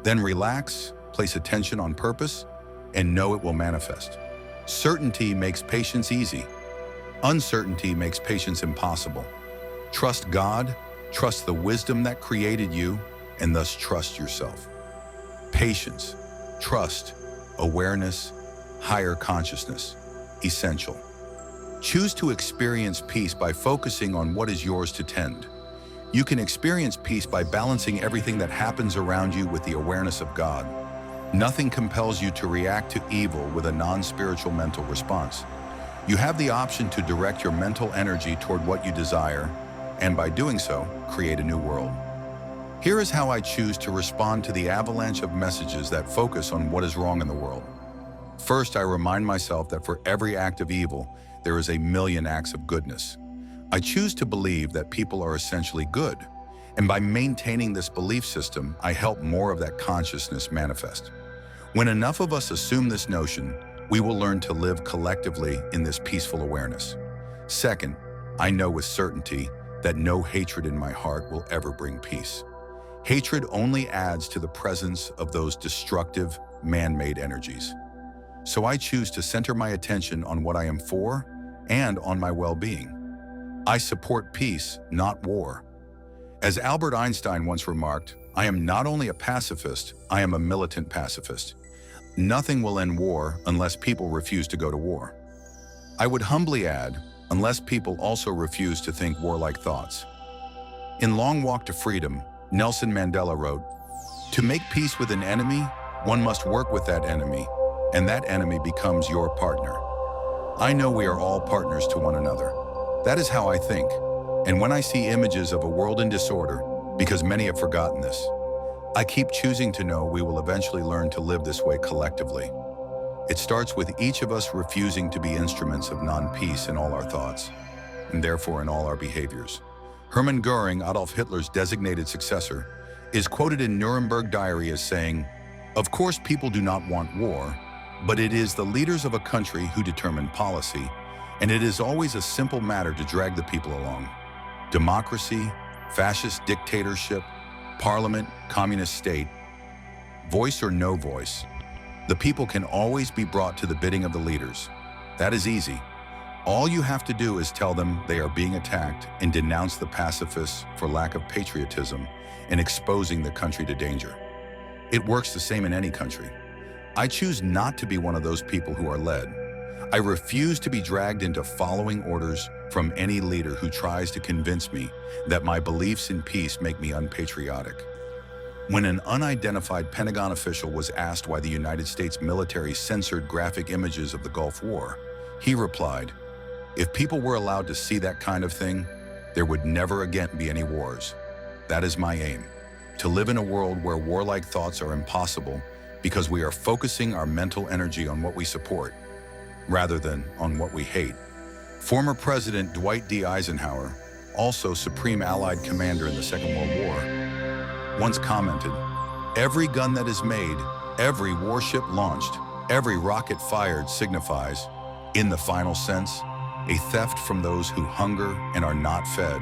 Then relax, place attention on purpose, and know it will manifest. Certainty makes patience easy. Uncertainty makes patience impossible. Trust God, trust the wisdom that created you, and thus trust yourself. Patience, trust, awareness, higher consciousness, essential. Choose to experience peace by focusing on what is yours to tend. You can experience peace by balancing everything that happens around you with the awareness of God. Nothing compels you to react to evil with a non-spiritual mental response. You have the option to direct your mental energy toward what you desire, and by doing so, create a new world. Here is how I choose to respond to the avalanche of messages that focus on what is wrong in the world. First, I remind myself that for every act of evil, there is a million acts of goodness. I choose to believe that people are essentially good, and by maintaining this belief system, I help more of that consciousness manifest. When enough of us assume this notion, we will learn to live collectively in this peaceful awareness. Second, I know with certainty that no hatred in my heart will ever bring peace. Hatred only adds to the presence of those destructive, man-made energies. So I choose to center my attention on what I am for and on my well-being. I support peace, not war. As Albert Einstein once remarked, I am not only a pacifist, I am a militant pacifist. Nothing will end war unless people refuse to go to war. I would humbly add, unless people also refuse to think warlike thoughts. In Long Walk to Freedom, Nelson Mandela wrote, "To make peace with an enemy, one must work with that enemy, and that enemy becomes your partner." I know we are all partners to one another. That is how I think. And when I see images of a world in disorder, because many have forgotten this, I keep choosing to know we will eventually learn to live this way collectively. It starts with each of us refusing to be instruments of non-peace in all our thoughts, and therefore in all our behaviors. Hermann Göring, Adolf Hitler's designated successor, is quoted in Nuremberg Diary as saying, "Of course people do not want war, but it is the leaders of a country who determine policy, and it is always a simple matter to drag the people along. Democracy, fascist dictatorship, parliament, communist state, voice or no voice, the people can always be brought to the bidding of the leaders. That is easy. All you have to do is tell them they are being attacked and denounce the pacifists for lack of patriotism and exposing the country to danger. It works the same in any country. I choose not to be one of those people who are led. I refuse to be dragged into following orders from any leader who tries to convince me that my beliefs in peace make me unpatriotic." When an unidentified Pentagon official was asked why the United States military censored graphic images of the Gulf War, he replied, "If people were allowed to see that kind of thing, there would never again be any wars. That is my aim, to live in a world where warlike thoughts are impossible because we are focusing our mental energy on what we support, rather than on what we hate." Former President Dwight D. Eisenhower, also Supreme Allied Commander in the Second World War, once commented, Every gun that is made, every warship launched, every rocket fired signifies, in the final sense, a theft from those who hunger and are not fed,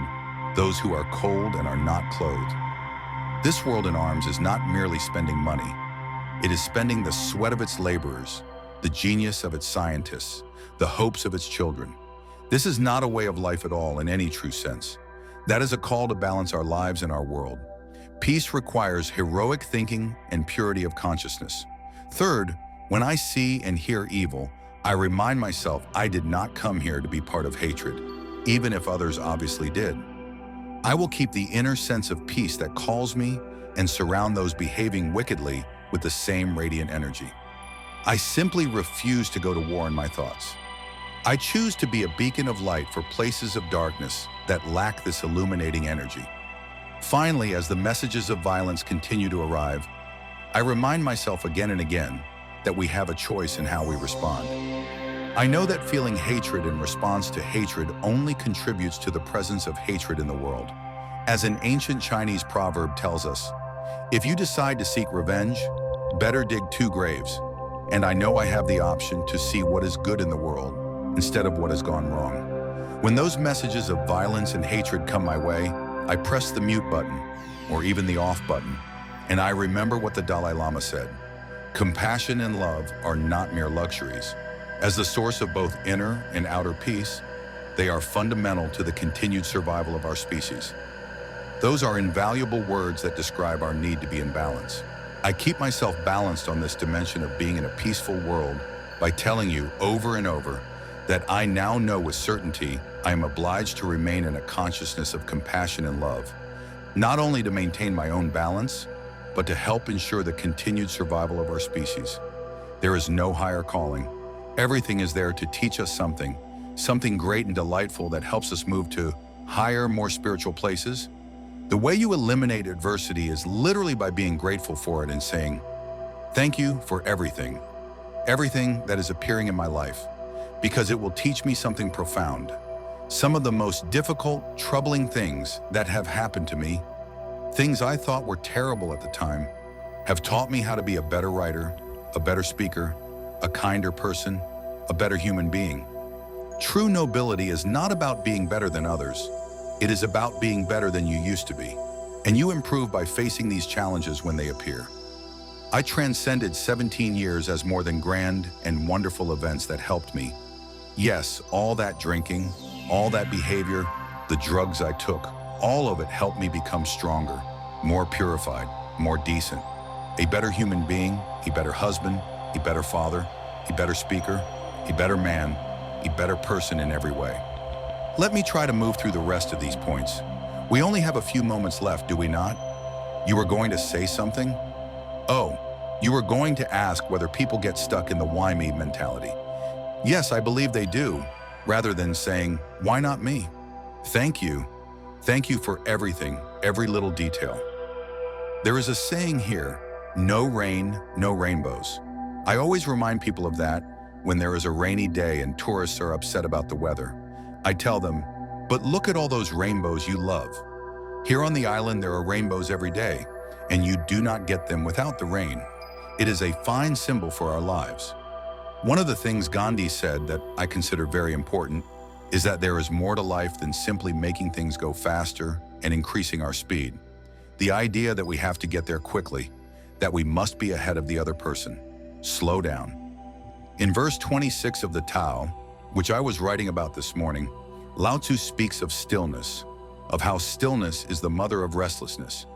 those who are cold and are not clothed. This world in arms is not merely spending money. It is spending the sweat of its laborers, the genius of its scientists, the hopes of its children. This is not a way of life at all in any true sense. That is a call to balance our lives and our world. Peace requires heroic thinking and purity of consciousness. Third, when I see and hear evil, I remind myself I did not come here to be part of hatred, even if others obviously did. I will keep the inner sense of peace that calls me and surround those behaving wickedly with the same radiant energy. I simply refuse to go to war in my thoughts. I choose to be a beacon of light for places of darkness that lack this illuminating energy. Finally, as the messages of violence continue to arrive, I remind myself again and again that we have a choice in how we respond. I know that feeling hatred in response to hatred only contributes to the presence of hatred in the world. As an ancient Chinese proverb tells us, if you decide to seek revenge, better dig 2 graves. And I know I have the option to see what is good in the world instead of what has gone wrong. When those messages of violence and hatred come my way, I press the mute button, or even the off button, and I remember what the Dalai Lama said. Compassion and love are not mere luxuries. As the source of both inner and outer peace, they are fundamental to the continued survival of our species. Those are invaluable words that describe our need to be in balance. I keep myself balanced on this dimension of being in a peaceful world by telling you over and over that I now know with certainty I am obliged to remain in a consciousness of compassion and love, not only to maintain my own balance, but to help ensure the continued survival of our species. There is no higher calling. Everything is there to teach us something great and delightful that helps us move to higher, more spiritual places. The way you eliminate adversity is literally by being grateful for it and saying, thank you for everything that is appearing in my life, because it will teach me something profound. Some of the most difficult, troubling things that have happened to me, things I thought were terrible at the time, have taught me how to be a better writer, a better speaker, a kinder person, a better human being. True nobility is not about being better than others. It is about being better than you used to be. And you improve by facing these challenges when they appear. I transcended 17 years as more than grand and wonderful events that helped me. Yes, all that drinking, all that behavior, the drugs I took, all of it helped me become stronger, more purified, more decent, a better human being, a better husband, a better father, a better speaker, a better man, a better person in every way. Let me try to move through the rest of these points. We only have a few moments left, do we not? You were going to say something? Oh, you were going to ask whether people get stuck in the why me mentality. Yes, I believe they do, rather than saying, why not me? Thank you. Thank you for everything, every little detail. There is a saying here, no rain, no rainbows. I always remind people of that when there is a rainy day and tourists are upset about the weather. I tell them, but look at all those rainbows you love. Here on the island, there are rainbows every day, and you do not get them without the rain. It is a fine symbol for our lives. One of the things Gandhi said that I consider very important is that there is more to life than simply making things go faster and increasing our speed. The idea that we have to get there quickly, that we must be ahead of the other person. Slow down. In verse 26 of the Tao, which I was writing about this morning, Lao Tzu speaks of stillness, of how stillness is the mother of restlessness.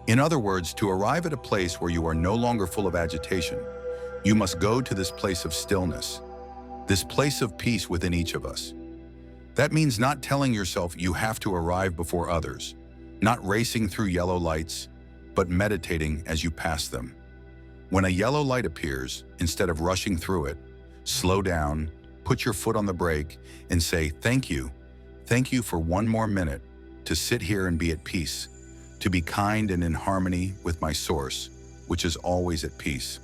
In other words, to arrive at a place where you are no longer full of agitation, you must go to this place of stillness, this place of peace within each of us. That means not telling yourself you have to arrive before others, not racing through yellow lights, but meditating as you pass them. When a yellow light appears, instead of rushing through it, slow down, put your foot on the brake, and say, thank you for one more minute to sit here and be at peace, to be kind and in harmony with my source, which is always at peace.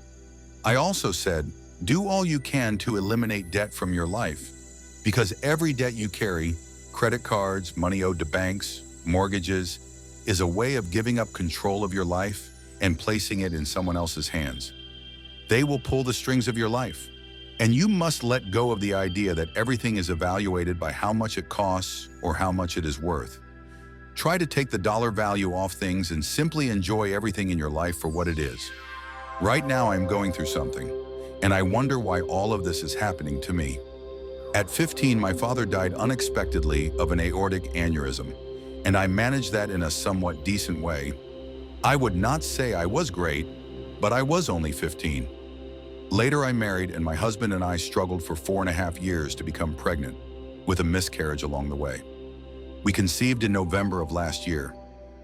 I also said, do all you can to eliminate debt from your life, because every debt you carry, credit cards, money owed to banks, mortgages, is a way of giving up control of your life and placing it in someone else's hands. They will pull the strings of your life. And you must let go of the idea that everything is evaluated by how much it costs or how much it is worth. Try to take the dollar value off things and simply enjoy everything in your life for what it is. Right now I'm going through something, and I wonder why all of this is happening to me. At 15, my father died unexpectedly of an aortic aneurysm, and I managed that in a somewhat decent way. I would not say I was great, but I was only 15. Later I married, and my husband and I struggled for 4.5 years to become pregnant, with a miscarriage along the way. We conceived in November of last year.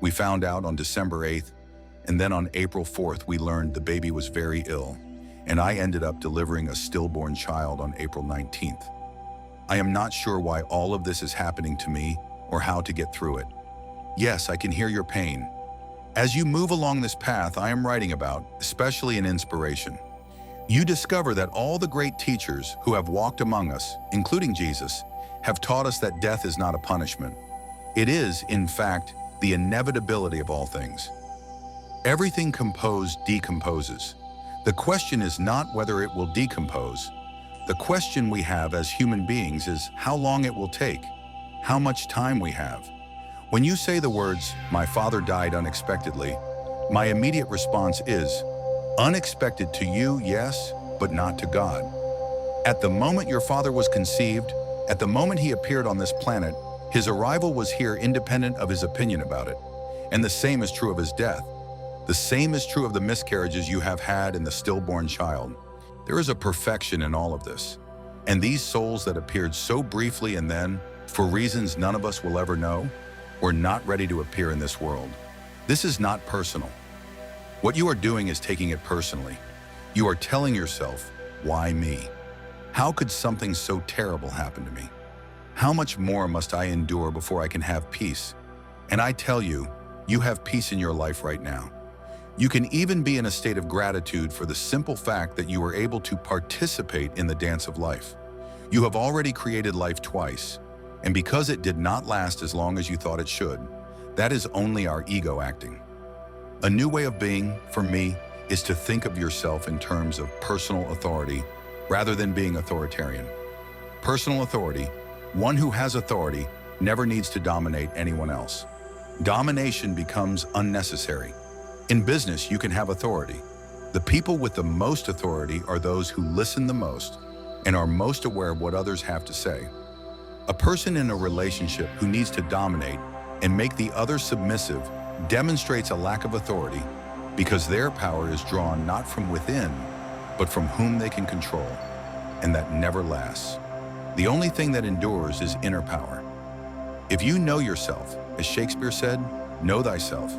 We found out on December 8th, and then on April 4th we learned the baby was very ill, and I ended up delivering a stillborn child on April 19th. I am not sure why all of this is happening to me or how to get through it. Yes, I can hear your pain. As you move along this path I am writing about, especially in inspiration, you discover that all the great teachers who have walked among us, including Jesus, have taught us that death is not a punishment. It is, in fact, the inevitability of all things. Everything composed decomposes. The question is not whether it will decompose. The question we have as human beings is how long it will take, how much time we have. When you say the words, "My father died unexpectedly," my immediate response is, unexpected to you, yes, but not to God. At the moment your father was conceived, at the moment he appeared on this planet, his arrival was here independent of his opinion about it. And the same is true of his death. The same is true of the miscarriages you have had and the stillborn child. There is a perfection in all of this. And these souls that appeared so briefly and then, for reasons none of us will ever know, were not ready to appear in this world. This is not personal. What you are doing is taking it personally. You are telling yourself, why me? How could something so terrible happen to me? How much more must I endure before I can have peace? And I tell you, you have peace in your life right now. You can even be in a state of gratitude for the simple fact that you were able to participate in the dance of life. You have already created life twice, and because it did not last as long as you thought it should, that is only our ego acting. A new way of being, for me, is to think of yourself in terms of personal authority rather than being authoritarian. Personal authority, one who has authority, never needs to dominate anyone else. Domination becomes unnecessary. In business, you can have authority. The people with the most authority are those who listen the most and are most aware of what others have to say. A person in a relationship who needs to dominate and make the other submissive demonstrates a lack of authority because their power is drawn not from within, but from whom they can control, and that never lasts. The only thing that endures is inner power. If you know yourself, as Shakespeare said, know thyself.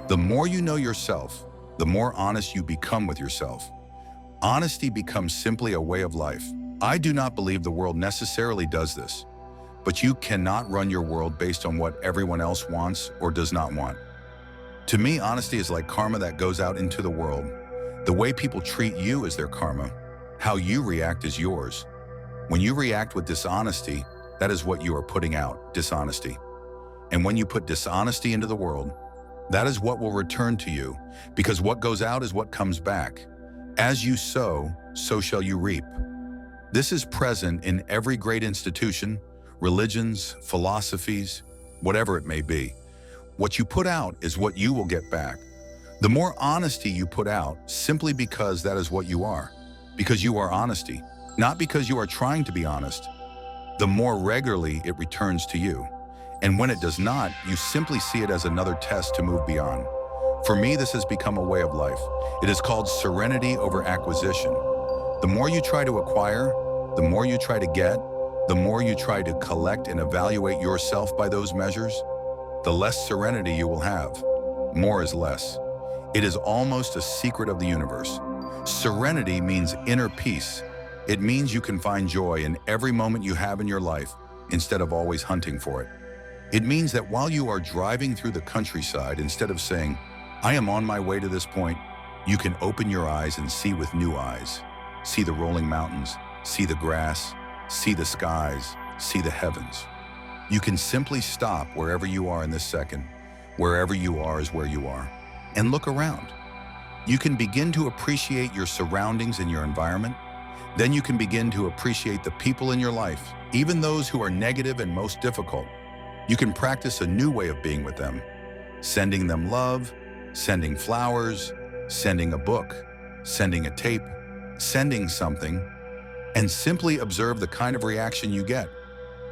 The more you know yourself, the more honest you become with yourself. Honesty becomes simply a way of life. I do not believe the world necessarily does this, but you cannot run your world based on what everyone else wants or does not want. To me, honesty is like karma that goes out into the world. The way people treat you is their karma. How you react is yours. When you react with dishonesty, that is what you are putting out, dishonesty. And when you put dishonesty into the world, that is what will return to you, because what goes out is what comes back. As you sow, so shall you reap. This is present in every great institution, religions, philosophies, whatever it may be. What you put out is what you will get back. The more honesty you put out, simply because that is what you are, because you are honesty, not because you are trying to be honest, the more regularly it returns to you. And when it does not, you simply see it as another test to move beyond. For me, this has become a way of life. It is called serenity over acquisition. The more you try to acquire, the more you try to get, the more you try to collect and evaluate yourself by those measures, the less serenity you will have. More is less. It is almost a secret of the universe. Serenity means inner peace. It means you can find joy in every moment you have in your life instead of always hunting for it. It means that while you are driving through the countryside, instead of saying, I am on my way to this point, you can open your eyes and see with new eyes. See the rolling mountains, see the grass, see the skies, see the heavens. You can simply stop wherever you are in this second. Wherever you are is where you are. and look around. You can begin to appreciate your surroundings and your environment. Then you can begin to appreciate the people in your life, even those who are negative and most difficult. You can practice a new way of being with them, sending them love, sending flowers, sending a book, sending a tape, sending something, and simply observe the kind of reaction you get.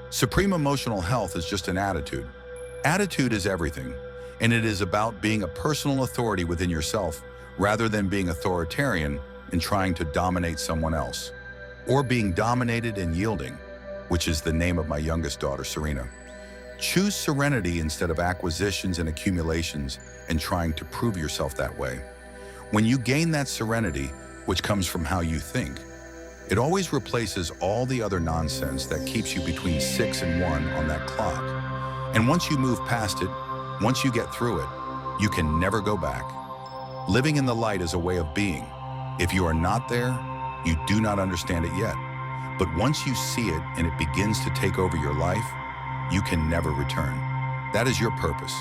Supreme emotional health is just an attitude. Attitude is everything, and it is about being a personal authority within yourself rather than being authoritarian and trying to dominate someone else, or being dominated and yielding, which is the name of my youngest daughter, Serena. Choose serenity instead of acquisitions and accumulations and trying to prove yourself that way. When you gain that serenity, which comes from how you think, it always replaces all the other nonsense that keeps you between 6 and 1 on that clock. And once you move past it, once you get through it, you can never go back. Living in the light is a way of being. If you are not there, you do not understand it yet. But once you see it and it begins to take over your life, you can never return. That is your purpose.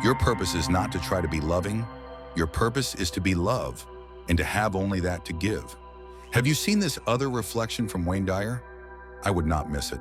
Your purpose is not to try to be loving. Your purpose is to be love and to have only that to give. Have you seen this other reflection from Wayne Dyer? I would not miss it.